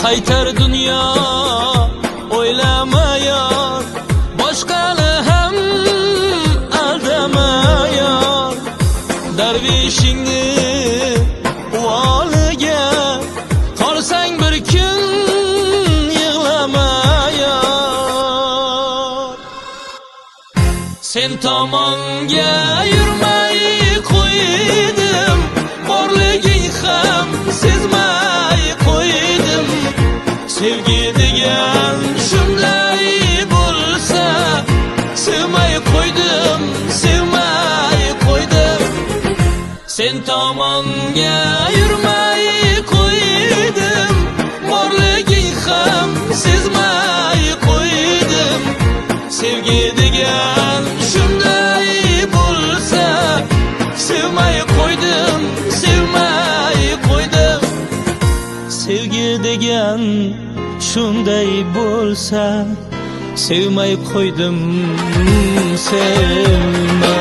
qaytar dunyo o'ylamayor, boshqani ham aldamayor. Darvishingni uvoliga qolsang bir kun yig'lamayor. Sen tomonga yurmay qo'ydim, borliging ham sezmay qo'ydim. Sevgi degan shunday bo'lsa, sevmay qo'ydim, sevmay qo'ydim. Sen tomonga yurmay qo'ydim, borliging ham sezmay qo'ydim. Sevgi degan shunday bo'lsa, sevmay qo'ydim, sevmay qo'ydim. Sevgi degan shunday bo'lsa, sevmay qo'ydim, sevmay